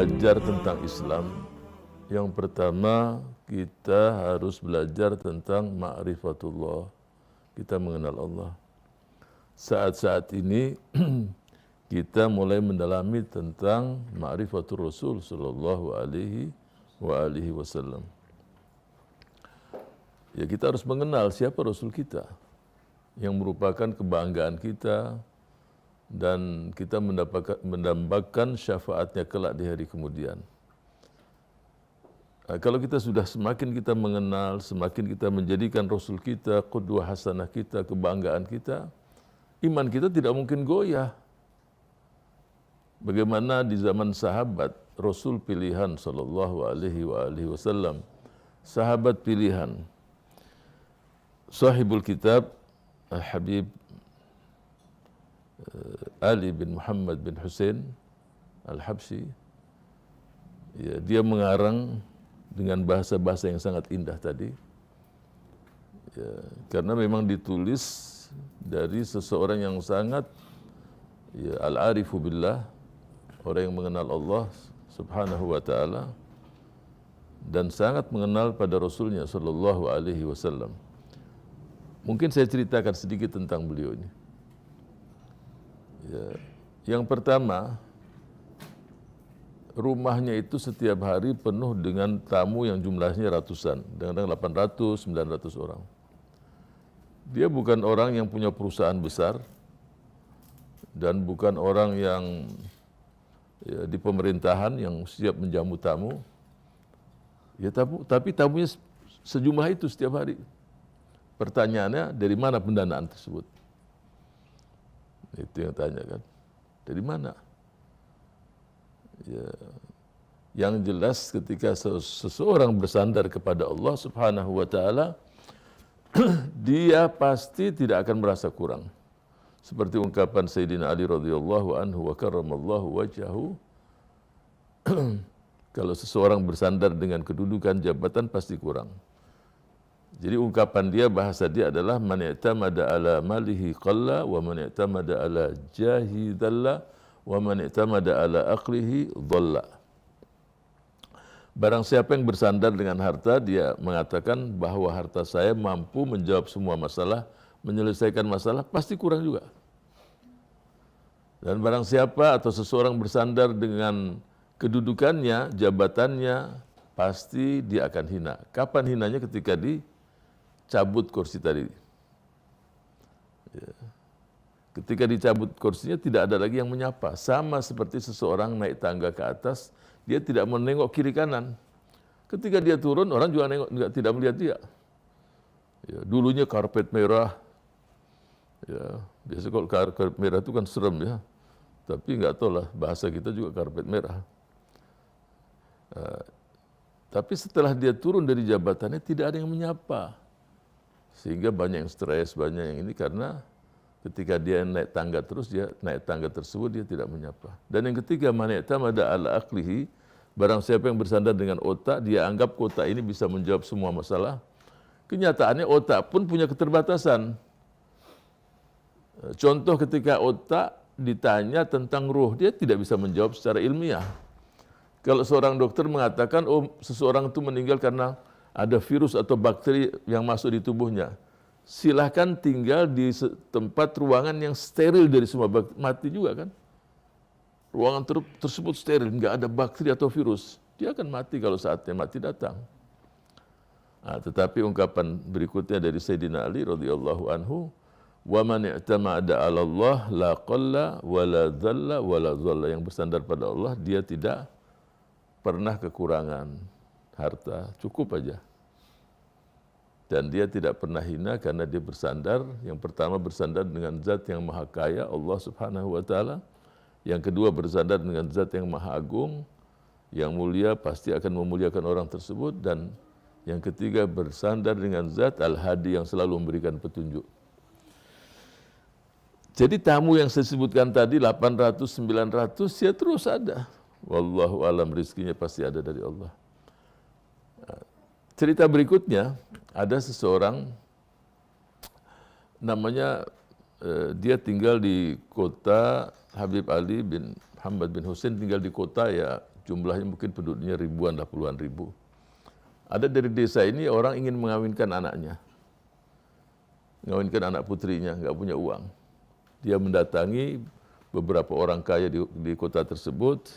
belajar tentang Islam, yang pertama kita harus belajar tentang ma'rifatullah. Kita mengenal Allah. Saat-saat ini kita mulai mendalami tentang ma'rifatul Rasul sallallahu alaihi wasallam. Ya, kita harus mengenal siapa Rasul kita yang merupakan kebanggaan kita dan kita mendambakan syafaatnya kelak di hari kemudian. Kalau kita sudah semakin kita mengenal, semakin kita menjadikan Rasul kita, qudwah hasanah kita, kebanggaan kita, iman kita tidak mungkin goyah. Bagaimana di zaman sahabat, Rasul pilihan sallallahu alaihi wasallam, sahabat pilihan, sahibul kitab Habib Ali bin Muhammad bin Hussein Al-Habsyi, ya, dia mengarang dengan bahasa-bahasa yang sangat indah tadi, ya, karena memang ditulis dari seseorang yang sangat, ya, al-arifu billah, orang yang mengenal Allah subhanahu wa ta'ala dan sangat mengenal pada Rasulnya sallallahu alaihi wasallam. Mungkin saya ceritakan sedikit tentang beliau ini. Ya, yang pertama, rumahnya itu setiap hari penuh dengan tamu yang jumlahnya ratusan, dengan 800, 900 orang. Dia bukan orang yang punya perusahaan besar dan bukan orang yang, ya, di pemerintahan yang siap menjamu tamu. Ya, tapi tamunya sejumlah itu setiap hari. Pertanyaannya, dari mana pendanaan tersebut? Itu yang tanya kan. Dari mana? Ya, yang jelas ketika seseorang bersandar kepada Allah subhanahu wa ta'ala, dia pasti tidak akan merasa kurang. Seperti ungkapan Sayyidina Ali radhiyallahu anhu wa karramallahu wajhahu, kalau seseorang bersandar dengan kedudukan jabatan pasti kurang. Jadi ungkapan dia, bahasa dia adalah man i'tamada ala malihi qalla wa man i'tamada ala jahi dhalla wa man i'tamada ala aqlihi dhalla. Barang siapa yang bersandar dengan harta, dia mengatakan bahwa harta saya mampu menjawab semua masalah, menyelesaikan masalah, pasti kurang juga. Dan barang siapa atau seseorang bersandar dengan kedudukannya, jabatannya, pasti dia akan hina. Kapan hinanya? Ketika dicabut kursi tadi. Ya. Ketika dicabut kursinya tidak ada lagi yang menyapa. Sama seperti seseorang naik tangga ke atas, dia tidak menengok kiri kanan. Ketika dia turun, orang juga tidak melihat dia. Ya, dulunya karpet merah. Ya, biasa kalau karpet merah itu kan serem ya. Tapi nggak tahu lah, bahasa kita juga karpet merah. Tapi setelah dia turun dari jabatannya tidak ada yang menyapa, sehingga banyak yang stres, banyak yang ini, karena ketika dia naik tangga terus, dia naik tangga tersebut dia tidak menyapa. Dan yang ketiga, man i'tamada ala aqlihi, barang siapa yang bersandar dengan otak, dia anggap otak ini bisa menjawab semua masalah. Kenyataannya otak pun punya keterbatasan. Contoh, ketika otak ditanya tentang ruh, dia tidak bisa menjawab secara ilmiah. Kalau seorang dokter mengatakan, oh, seseorang itu meninggal karena ada virus atau bakteri yang masuk di tubuhnya, silahkan tinggal di tempat ruangan yang steril dari semua bakteri, mati juga kan. Ruangan tersebut steril, nggak ada bakteri atau virus, dia akan mati kalau saatnya mati datang. Nah, tetapi ungkapan berikutnya dari Sayyidina Ali radhiyallahu anhu, wa man i'tamada 'ala Allah la qalla wa la dhalla wa la dhalla, yang bersandar pada Allah dia tidak pernah kekurangan harta, cukup aja. Dan dia tidak pernah hina karena dia bersandar, yang pertama bersandar dengan zat yang maha kaya, Allah subhanahu wa ta'ala. Yang kedua bersandar dengan zat yang maha agung, yang mulia, pasti akan memuliakan orang tersebut. Dan yang ketiga bersandar dengan zat al-hadi yang selalu memberikan petunjuk. Jadi tamu yang saya sebutkan tadi 800, 900 ya terus ada. Wallahu alam, rizkinya pasti ada dari Allah. Cerita berikutnya, ada seseorang namanya dia tinggal di kota, Habib Ali bin Muhammad bin Hussein tinggal di kota ya jumlahnya mungkin penduduknya ribuan lah, puluhan ribu. Ada dari desa ini orang ingin mengawinkan anaknya. Mengawinkan anak putrinya, nggak punya uang. Dia mendatangi beberapa orang kaya di kota tersebut,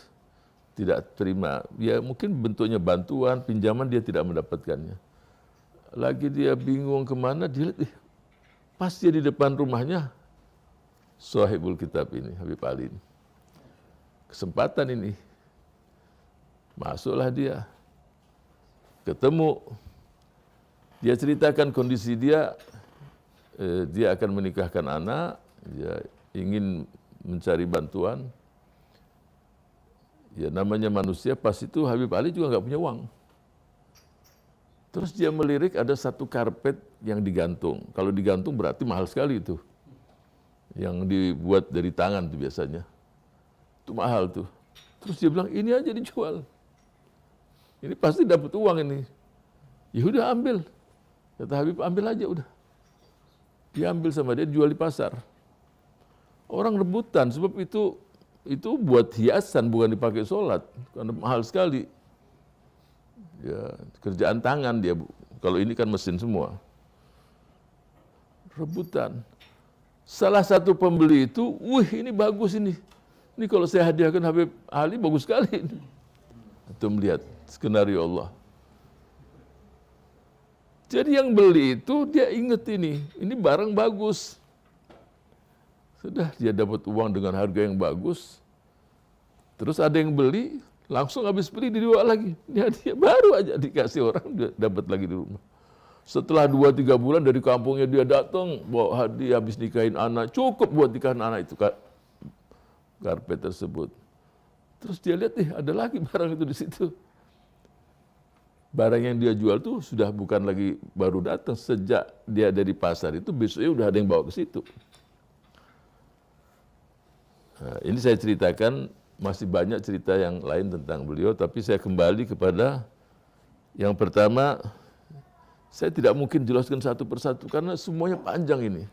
tidak terima. Ya mungkin bentuknya bantuan, pinjaman, dia tidak mendapatkannya. Lagi dia bingung kemana, dia lihat, pas dia di depan rumahnya, Sahibul Kitab ini, Habib Ali ini. Kesempatan ini. Masuklah dia. Ketemu. Dia ceritakan kondisi dia akan menikahkan anak, dia ingin mencari bantuan. Ya namanya manusia, pas itu Habib Ali juga nggak punya uang. Terus dia melirik ada satu karpet yang digantung. Kalau digantung berarti mahal sekali itu. Yang dibuat dari tangan tuh biasanya. Itu mahal tuh. Terus dia bilang, ini aja dijual. Ini pasti dapat uang ini. Ya udah ambil. Kata Habib, ambil aja udah. Dia ambil sama dia, jual di pasar. Orang rebutan, sebab itu buat hiasan, bukan dipakai sholat. Karena mahal sekali. Ya, kerjaan tangan dia. Kalau ini kan mesin semua. Rebutan. Salah satu pembeli itu, wih ini bagus ini. Ini kalau saya hadiahkan Habib Ali, bagus sekali. Itu melihat skenario Allah. Jadi yang beli itu dia ingat ini barang bagus. Sudah dia dapat uang dengan harga yang bagus. Terus ada yang beli, langsung habis beli dijual lagi. Dia baru aja dikasih orang, dia dapat lagi di rumah. Setelah 2-3 bulan dari kampungnya dia datang, bawa hadiah habis nikahin anak, cukup buat nikahin anak itu karpet tersebut. Terus dia lihat ada lagi barang itu di situ. Barang yang dia jual tuh sudah bukan lagi baru datang, sejak dia dari pasar itu besoknya udah ada yang bawa ke situ. Nah, ini saya ceritakan, masih banyak cerita yang lain tentang beliau, tapi saya kembali kepada yang pertama. Saya tidak mungkin jelaskan satu persatu karena semuanya panjang ini.